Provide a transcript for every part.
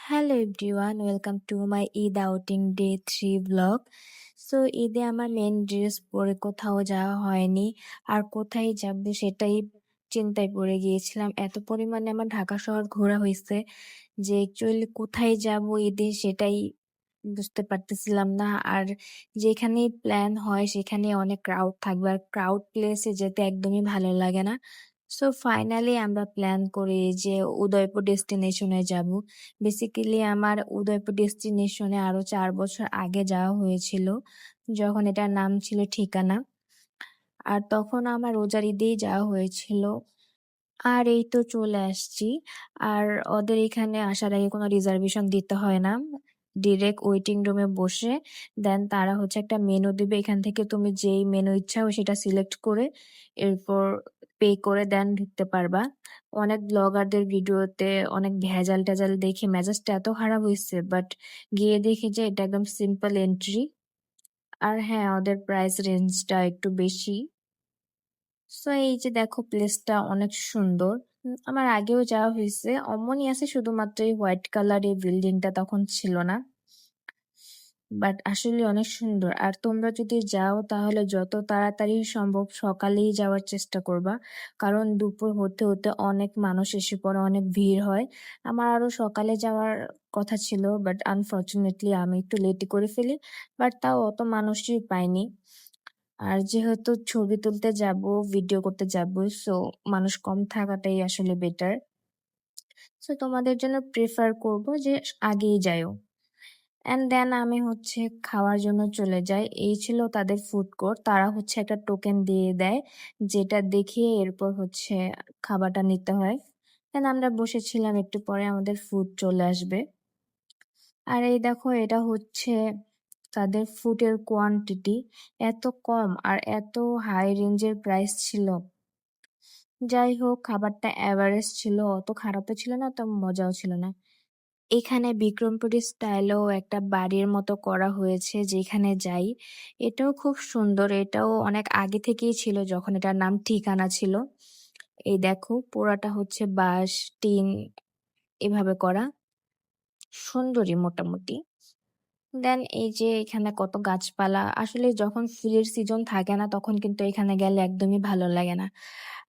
Hello everyone, welcome to my Eid outing day 3 blog. So ঈদে আমার main dress পরে কোথাও যাওয়া হয়নি, আর কোথায় যাব সেটাই চিন্তায় পড়ে গিয়েছিলাম। এত পরিমাণে আমার ঢাকা শহর ঘোরা হয়েছে যে অ্যাকচুয়ালি কোথায় যাব ঈদে সেটাই বুঝতে পারতেছিলাম না। আর যেখানেই প্ল্যান হয় সেখানে অনেক ক্রাউড থাকবে, আর ক্রাউড প্লেসে যেতে একদমই ভালো লাগে না। সো ফাইনালি আমরা প্ল্যান করি যে উদয়পুর ডেস্টিনেশনে যাব। বেসিক্যালি আমার উদয়পুর ডেস্টিনেশনে আরো 4 বছর আগে যাওয়া হয়েছিল, যখন এটার নাম ছিল ঠিকানা। আর তখন আমার রোজার ঈদেই যাওয়া হয়েছিল। আর এই তো চলে আসছি। আর ওদের এখানে আসার আগে কোনো রিজার্ভেশন দিতে হয় না, ডিরেক্ট ওয়েটিং রুমে বসে দেন তারা হচ্ছে একটা মেনু দিবে। এখান থেকে তুমি যেই মেনু ইচ্ছা হয় সেটা সিলেক্ট করে এরপর পে করে দেন ঢুকতে পারবা। অনেক ব্লগারদের ভিডিওতে অনেক ভেজাল টেজাল দেখে মেজাজটা এত খারাপ হয়েছে, বাট গিয়ে দেখি যে এটা একদম সিম্পল এন্ট্রি। আর হ্যাঁ, ওদের প্রাইস রেঞ্জটা একটু বেশি। সো এই যে দেখো, প্লেসটা অনেক সুন্দর। আমার আগেও যাওয়া হয়েছে, অমনই আছে, শুধুমাত্র এই হোয়াইট কালারের বিল্ডিংটা তখন ছিল না। বাট আসলে অনেক সুন্দর। আর তোমরা যদি যাও তাহলে যত তাড়াতাড়ি সম্ভব সকালেই যাওয়ার চেষ্টা করবা, কারণ দুপুর হতে হতে অনেক মানুষ এসে পড়ে, অনেক ভিড় হয়। আমার আরো সকালে যাওয়ার কথা ছিল, বাট আনফর্চুনেটলি আমি একটু লেটই করে ফেলি। বাট তাও অত মানুষই পাইনি। আর যেহেতু ছবি তুলতে যাব, ভিডিও করতে যাব, সো মানুষ কম থাকাটাই আসলে বেটার। সো তোমাদের জন্য প্রেফার করব যে আগেই যাও। অ্যান্ড দেন আমি হচ্ছে খাওয়ার জন্য চলে যাই। এই ছিল তাদের ফুড কোর্ট। তারা হচ্ছে একটা টোকেন দিয়ে দেয়, যেটা দেখিয়ে এরপর হচ্ছে খাবারটা নিতে হয়। দেন আমরা বসেছিলাম, একটু পরে আমাদের ফুড চলে আসবে। আর এই দেখো, এটা হচ্ছে তাদের ফুডের কোয়ান্টিটি এত কম আর এত হাই রেঞ্জের প্রাইস ছিল। যাই হোক, খাবারটা এভারেজ ছিল, অত খারাপও ছিল না, অত মজাও ছিল না। এখানে বিক্রমপুরী স্টাইলেও একটা বাড়ির মতো করা হয়েছে যেখানে যাই। এটাও খুব সুন্দর, এটাও অনেক আগে থেকেই ছিল যখন এটার নাম ঠিকানা ছিল। এই দেখো, পুরাটা হচ্ছে বাঁশ টিন এভাবে করা, সুন্দরী মোটামুটি। দেন এই যে এখানে কত গাছপালা, আসলে যখন ফুলের সিজন থাকে না তখন কিন্তু এখানে গেলে একদমই ভালো লাগে না।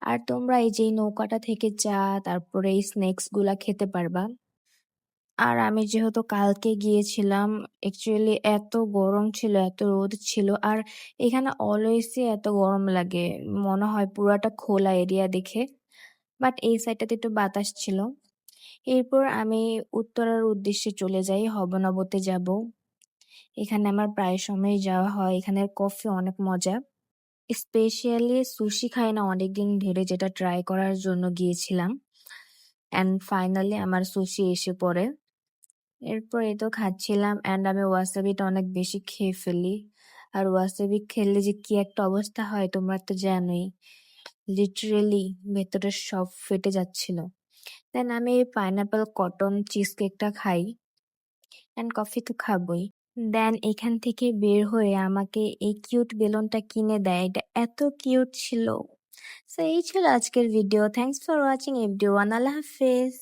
আর তোমরা এই যে এই নৌকাটা থেকে চা, তারপরে এই স্ন্যাক্স গুলা খেতে পারবা। আর আমি যেহেতু কালকে গিয়েছিলাম, অ্যাকচুয়ালি এত গরম ছিল, এত রোদ ছিল। আর এখানে অলওয়েজই এত গরম লাগে, মনে হয় পুরাটা খোলা এরিয়া দেখে। বাট এই সাইডটাতে একটু বাতাস ছিল। এরপর আমি উত্তরার উদ্দেশ্যে চলে যাই, হবনবতে যাব। এখানে আমার প্রায় সময় যাওয়া হয়, এখানের কফি অনেক মজা। স্পেশালি সুশি খাই না অনেকদিন ধরে, যেটা ট্রাই করার জন্য গিয়েছিলাম। অ্যান্ড ফাইনালি আমার সুশি এসে পড়ে। এরপর এই তো খাচ্ছিলাম, অ্যান্ড আমি ওয়াসাবিটা অনেক বেশি খেয়ে ফেলি। আর ওয়াসাবি খেলে যে কি একটা অবস্থা হয় তোমরা তো জানোই, লিটারেলি ভেতরে সব ফেটে যাচ্ছিল। দেন আমি পাইনাপেল কটন চিজ কেকটা খাই, অ্যান্ড কফি তো খাবই। দেন এখান থেকে বের হয়ে আমাকে এই কিউট বেলুনটা কিনে দেয়, এটা এত কিউট ছিল। সো এই ছিল আজকের video. Thanks for watching everyone, আল্লাহ হাফেজ।